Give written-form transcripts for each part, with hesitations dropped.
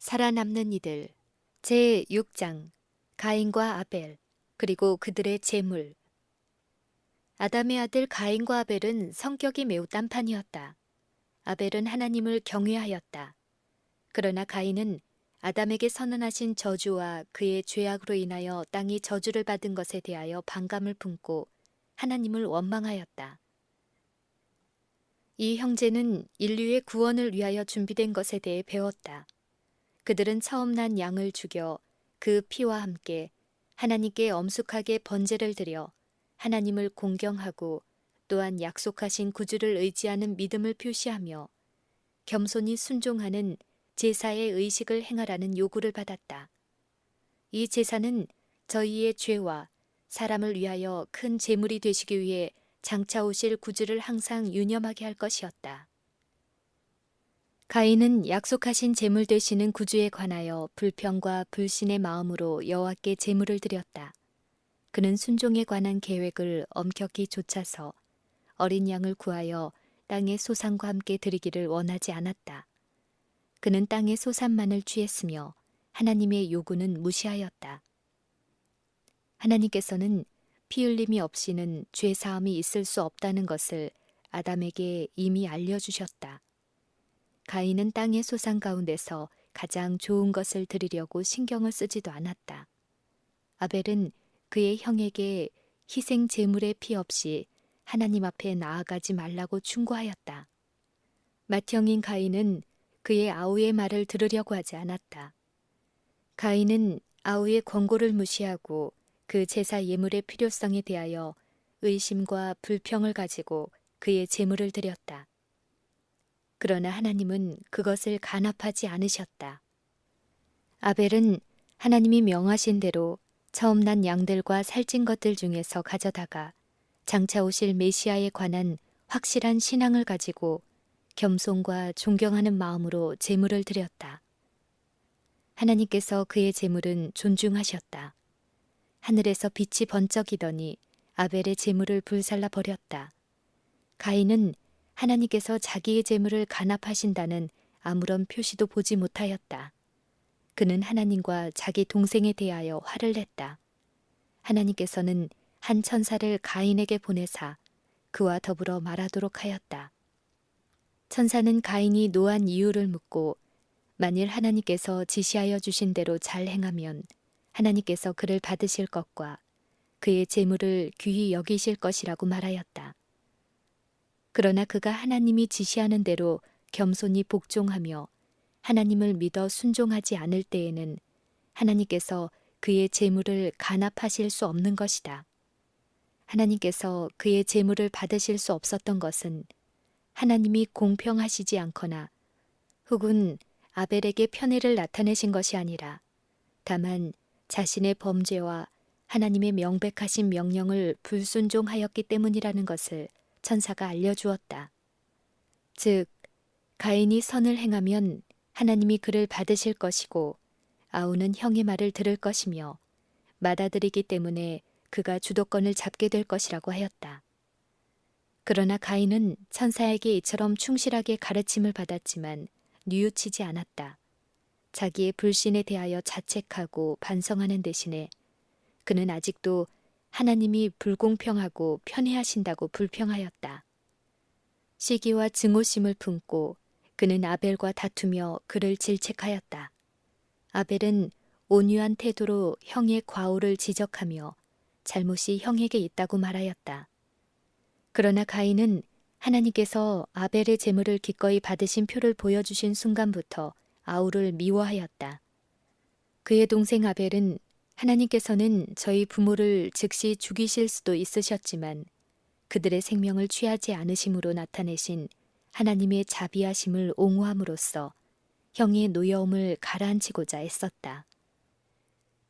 살아남는 이들 제6장 가인과 아벨 그리고 그들의 재물. 아담의 아들 가인과 아벨은 성격이 매우 딴판이었다. 아벨은 하나님을 경외하였다. 그러나 가인은 아담에게 선언하신 저주와 그의 죄악으로 인하여 땅이 저주를 받은 것에 대하여 반감을 품고 하나님을 원망하였다. 이 형제는 인류의 구원을 위하여 준비된 것에 대해 배웠다. 그들은 처음 난 양을 죽여 그 피와 함께 하나님께 엄숙하게 번제를 드려 하나님을 공경하고 또한 약속하신 구주를 의지하는 믿음을 표시하며 겸손히 순종하는 제사의 의식을 행하라는 요구를 받았다. 이 제사는 저희의 죄와 사람을 위하여 큰 제물이 되시기 위해 장차 오실 구주를 항상 유념하게 할 것이었다. 가인은 약속하신 제물 되시는 구주에 관하여 불평과 불신의 마음으로 여호와께 제물을 드렸다. 그는 순종에 관한 계획을 엄격히 좇아서 어린 양을 구하여 땅의 소산과 함께 드리기를 원하지 않았다. 그는 땅의 소산만을 취했으며 하나님의 요구는 무시하였다. 하나님께서는 피 흘림이 없이는 죄 사함이 있을 수 없다는 것을 아담에게 이미 알려주셨다. 가인은 땅의 소산 가운데서 가장 좋은 것을 드리려고 신경을 쓰지도 않았다. 아벨은 그의 형에게 희생 제물의 피 없이 하나님 앞에 나아가지 말라고 충고하였다. 맏형인 가인은 그의 아우의 말을 들으려고 하지 않았다. 가인은 아우의 권고를 무시하고 그 제사 예물의 필요성에 대하여 의심과 불평을 가지고 그의 제물을 드렸다. 그러나 하나님은 그것을 간합하지 않으셨다. 아벨은 하나님이 명하신 대로 처음 난 양들과 살찐 것들 중에서 가져다가 장차 오실 메시아에 관한 확실한 신앙을 가지고 겸손과 존경하는 마음으로 제물을 드렸다. 하나님께서 그의 제물은 존중하셨다. 하늘에서 빛이 번쩍이더니 아벨의 제물을 불살라 버렸다. 가인은 하나님께서 자기의 제물을 간합하신다는 아무런 표시도 보지 못하였다. 그는 하나님과 자기 동생에 대하여 화를 냈다. 하나님께서는 한 천사를 가인에게 보내사 그와 더불어 말하도록 하였다. 천사는 가인이 노한 이유를 묻고 만일 하나님께서 지시하여 주신 대로 잘 행하면 하나님께서 그를 받으실 것과 그의 제물을 귀히 여기실 것이라고 말하였다. 그러나 그가 하나님이 지시하는 대로 겸손히 복종하며 하나님을 믿어 순종하지 않을 때에는 하나님께서 그의 제물을 간합하실 수 없는 것이다. 하나님께서 그의 제물을 받으실 수 없었던 것은 하나님이 공평하시지 않거나 혹은 아벨에게 편애를 나타내신 것이 아니라 다만 자신의 범죄와 하나님의 명백하신 명령을 불순종하였기 때문이라는 것을 천사가 알려주었다. 즉, 가인이 선을 행하면 하나님이 그를 받으실 것이고 아우는 형의 말을 들을 것이며 맏아들이기 때문에 그가 주도권을 잡게 될 것이라고 하였다. 그러나 가인은 천사에게 이처럼 충실하게 가르침을 받았지만 뉘우치지 않았다. 자기의 불신에 대하여 자책하고 반성하는 대신에 그는 아직도 하나님이 불공평하고 편애하신다고 불평하였다. 시기와 증오심을 품고 그는 아벨과 다투며 그를 질책하였다. 아벨은 온유한 태도로 형의 과오를 지적하며 잘못이 형에게 있다고 말하였다. 그러나 가인은 하나님께서 아벨의 제물을 기꺼이 받으신 표를 보여주신 순간부터 아우를 미워하였다. 그의 동생 아벨은 하나님께서는 저희 부모를 즉시 죽이실 수도 있으셨지만 그들의 생명을 취하지 않으심으로 나타내신 하나님의 자비하심을 옹호함으로써 형의 노여움을 가라앉히고자 애썼다.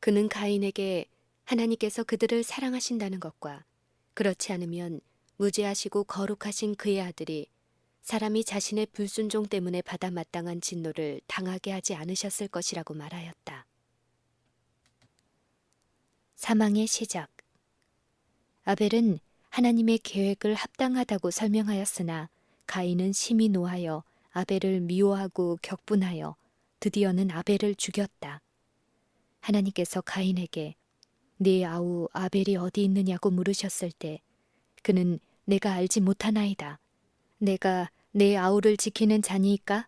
그는 가인에게 하나님께서 그들을 사랑하신다는 것과 그렇지 않으면 무죄하시고 거룩하신 그의 아들이 사람이 자신의 불순종 때문에 받아 마땅한 진노를 당하게 하지 않으셨을 것이라고 말하였다. 사망의 시작. 아벨은 하나님의 계획을 합당하다고 설명하였으나 가인은 심히 노하여 아벨을 미워하고 격분하여 드디어는 아벨을 죽였다. 하나님께서 가인에게 네 아우 아벨이 어디 있느냐고 물으셨을 때 그는 내가 알지 못하나이다. 내가 내 아우를 지키는 자니이까?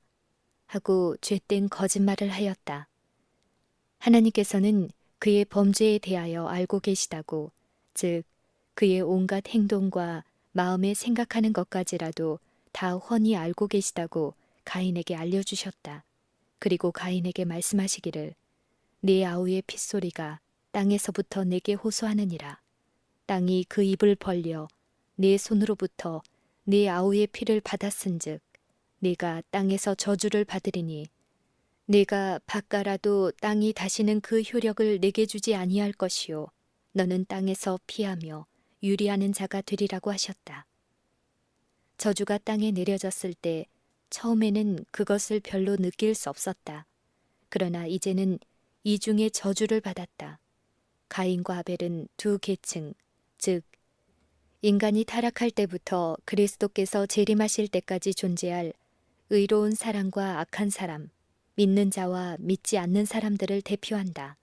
하고 죄된 거짓말을 하였다. 하나님께서는 그의 범죄에 대하여 알고 계시다고, 즉 그의 온갖 행동과 마음에 생각하는 것까지라도 다 훤히 알고 계시다고 가인에게 알려주셨다. 그리고 가인에게 말씀하시기를 네 아우의 핏소리가 땅에서부터 내게 호소하느니라. 땅이 그 입을 벌려 네 손으로부터 네 아우의 피를 받았은즉 네가 땅에서 저주를 받으리니 네가 바꿔라도 땅이 다시는 그 효력을 내게 주지 아니할 것이요 너는 땅에서 피하며 유리하는 자가 되리라고 하셨다. 저주가 땅에 내려졌을 때 처음에는 그것을 별로 느낄 수 없었다. 그러나 이제는 이중의 저주를 받았다. 가인과 아벨은 두 계층, 즉 인간이 타락할 때부터 그리스도께서 재림하실 때까지 존재할 의로운 사람과 악한 사람, 믿는 자와 믿지 않는 사람들을 대표한다.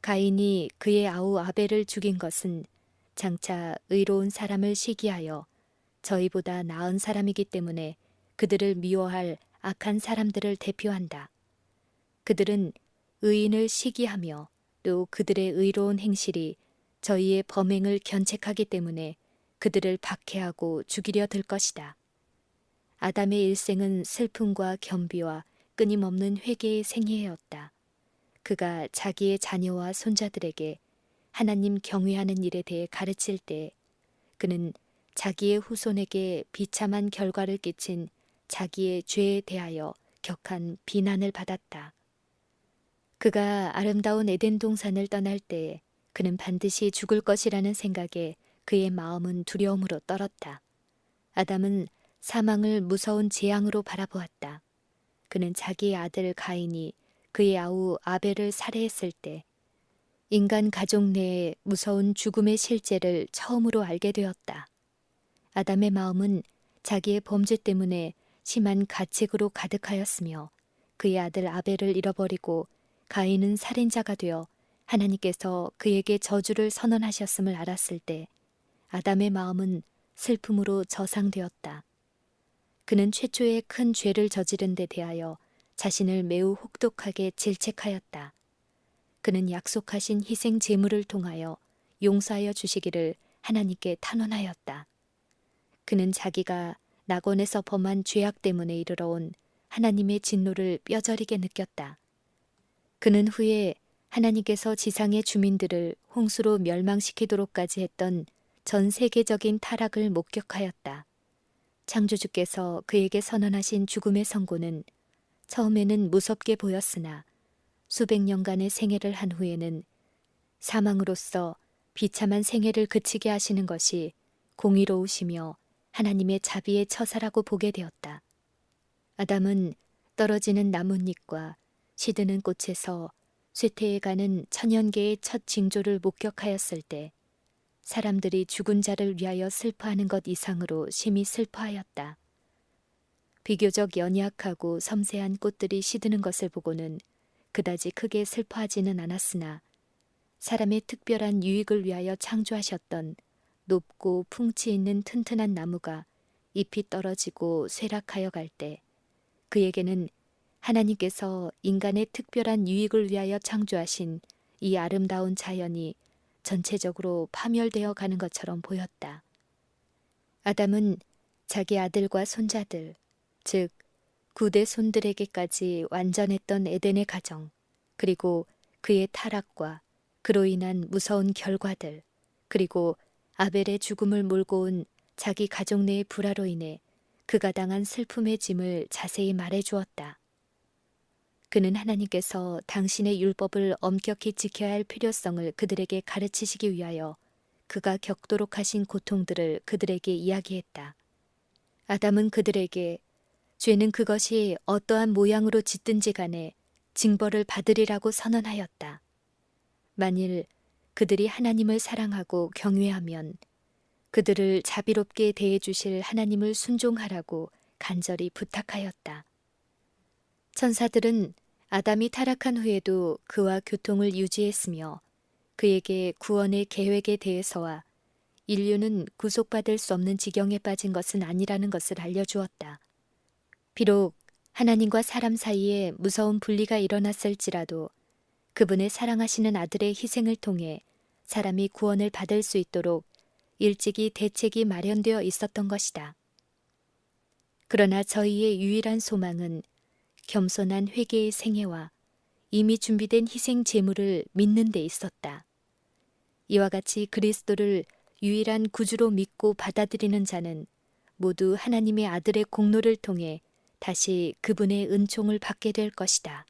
가인이 그의 아우 아벨을 죽인 것은 장차 의로운 사람을 시기하여 저희보다 나은 사람이기 때문에 그들을 미워할 악한 사람들을 대표한다. 그들은 의인을 시기하며 또 그들의 의로운 행실이 저희의 범행을 견책하기 때문에 그들을 박해하고 죽이려 들 것이다. 아담의 일생은 슬픔과 겸비와 끊임없는 회개의 생애였다. 그가 자기의 자녀와 손자들에게 하나님 경외하는 일에 대해 가르칠 때 그는 자기의 후손에게 비참한 결과를 끼친 자기의 죄에 대하여 격한 비난을 받았다. 그가 아름다운 에덴 동산을 떠날 때에 그는 반드시 죽을 것이라는 생각에 그의 마음은 두려움으로 떨었다. 아담은 사망을 무서운 재앙으로 바라보았다. 그는 자기의 아들 가인이 그의 아우 아벨을 살해했을 때 인간 가족 내에 무서운 죽음의 실제를 처음으로 알게 되었다. 아담의 마음은 자기의 범죄 때문에 심한 가책으로 가득하였으며 그의 아들 아벨을 잃어버리고 가인은 살인자가 되어 하나님께서 그에게 저주를 선언하셨음을 알았을 때 아담의 마음은 슬픔으로 저상되었다. 그는 최초의 큰 죄를 저지른 데 대하여 자신을 매우 혹독하게 질책하였다. 그는 약속하신 희생 제물을 통하여 용서하여 주시기를 하나님께 탄원하였다. 그는 자기가 낙원에서 범한 죄악 때문에 이르러온 하나님의 진노를 뼈저리게 느꼈다. 그는 후에 하나님께서 지상의 주민들을 홍수로 멸망시키도록까지 했던 전 세계적인 타락을 목격하였다. 창조주께서 그에게 선언하신 죽음의 선고는 처음에는 무섭게 보였으나 수백 년간의 생애를 한 후에는 사망으로서 비참한 생애를 그치게 하시는 것이 공의로우시며 하나님의 자비의 처사라고 보게 되었다. 아담은 떨어지는 나뭇잎과 시드는 꽃에서 쇠퇴해가는 천연계의 첫 징조를 목격하였을 때 사람들이 죽은 자를 위하여 슬퍼하는 것 이상으로 심히 슬퍼하였다. 비교적 연약하고 섬세한 꽃들이 시드는 것을 보고는 그다지 크게 슬퍼하지는 않았으나 사람의 특별한 유익을 위하여 창조하셨던 높고 풍치 있는 튼튼한 나무가 잎이 떨어지고 쇠락하여 갈 때 그에게는 하나님께서 인간의 특별한 유익을 위하여 창조하신 이 아름다운 자연이 전체적으로 파멸되어 가는 것처럼 보였다. 아담은 자기 아들과 손자들, 즉 구대 손들에게까지 완전했던 에덴의 가정, 그리고 그의 타락과 그로 인한 무서운 결과들, 그리고 아벨의 죽음을 몰고 온 자기 가족 내의 불화로 인해 그가 당한 슬픔의 짐을 자세히 말해 주었다. 그는 하나님께서 당신의 율법을 엄격히 지켜야 할 필요성을 그들에게 가르치시기 위하여 그가 겪도록 하신 고통들을 그들에게 이야기했다. 아담은 그들에게 죄는 그것이 어떠한 모양으로 짓든지 간에 징벌을 받으리라고 선언하였다. 만일 그들이 하나님을 사랑하고 경외하면 그들을 자비롭게 대해 주실 하나님을 순종하라고 간절히 부탁하였다. 천사들은 아담이 타락한 후에도 그와 교통을 유지했으며 그에게 구원의 계획에 대해서와 인류는 구속받을 수 없는 지경에 빠진 것은 아니라는 것을 알려주었다. 비록 하나님과 사람 사이에 무서운 분리가 일어났을지라도 그분의 사랑하시는 아들의 희생을 통해 사람이 구원을 받을 수 있도록 일찍이 대책이 마련되어 있었던 것이다. 그러나 저희의 유일한 소망은 겸손한 회개의 생애와 이미 준비된 희생 제물을 믿는 데 있었다. 이와 같이 그리스도를 유일한 구주로 믿고 받아들이는 자는 모두 하나님의 아들의 공로를 통해 다시 그분의 은총을 받게 될 것이다.